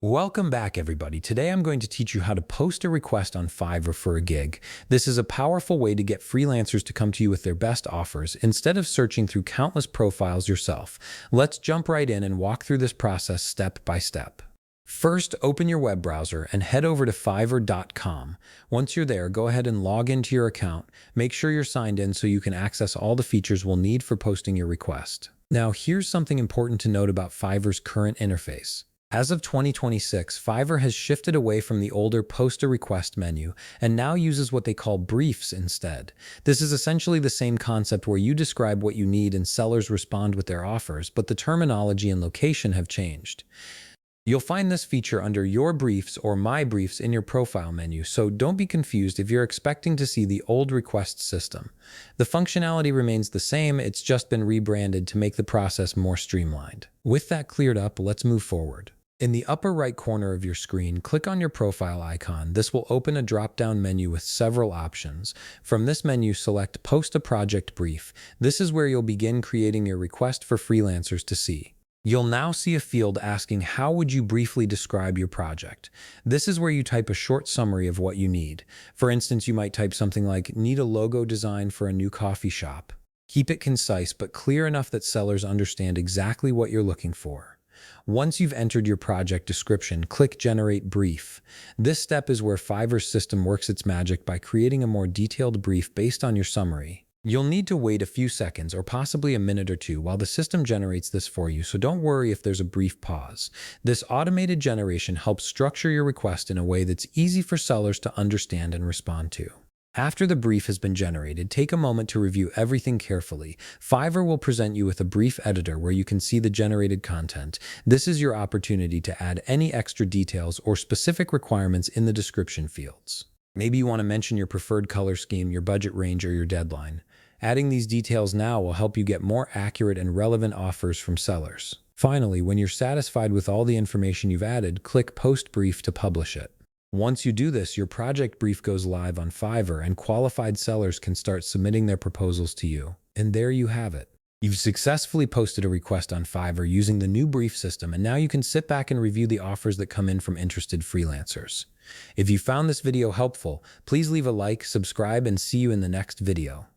Welcome back, everybody. Today I'm going to teach you how to post a request on Fiverr for a gig. This is a powerful way to get freelancers to come to you with their best offers instead of searching through countless profiles yourself. Let's jump right in and walk through this process step by step. First, open your web browser and head over to fiverr.com. Once you're there, go ahead and log into your account. Make sure you're signed in so you can access all the features we'll need for posting your request. Now, here's something important to note about Fiverr's current interface. As of 2026, Fiverr has shifted away from the older Post a Request menu and now uses what they call briefs instead. This is essentially the same concept where you describe what you need and sellers respond with their offers, but the terminology and location have changed. You'll find this feature under Your Briefs or My Briefs in your profile menu, so don't be confused if you're expecting to see the old request system. The functionality remains the same, it's just been rebranded to make the process more streamlined. With that cleared up, let's move forward. In the upper right corner of your screen, click on your profile icon. This will open a drop-down menu with several options. From this menu, select Post a Project Brief. This is where you'll begin creating your request for freelancers to see. You'll now see a field asking how would you briefly describe your project. This is where you type a short summary of what you need. For instance, you might type something like, need a logo design for a new coffee shop. Keep it concise but clear enough that sellers understand exactly what you're looking for. Once you've entered your project description, click Generate Brief. This step is where Fiverr's system works its magic by creating a more detailed brief based on your summary. You'll need to wait a few seconds or possibly a minute or two while the system generates this for you, so don't worry if there's a brief pause. This automated generation helps structure your request in a way that's easy for sellers to understand and respond to. After the brief has been generated, take a moment to review everything carefully. Fiverr will present you with a brief editor where you can see the generated content. This is your opportunity to add any extra details or specific requirements in the description fields. Maybe you want to mention your preferred color scheme, your budget range, or your deadline. Adding these details now will help you get more accurate and relevant offers from sellers. Finally, when you're satisfied with all the information you've added, click Post Brief to publish it. Once you do this, your project brief goes live on Fiverr and qualified sellers can start submitting their proposals to you. And there you have it. You've successfully posted a request on Fiverr using the new brief system, and now you can sit back and review the offers that come in from interested freelancers. If you found this video helpful, please leave a like, subscribe, and see you in the next video.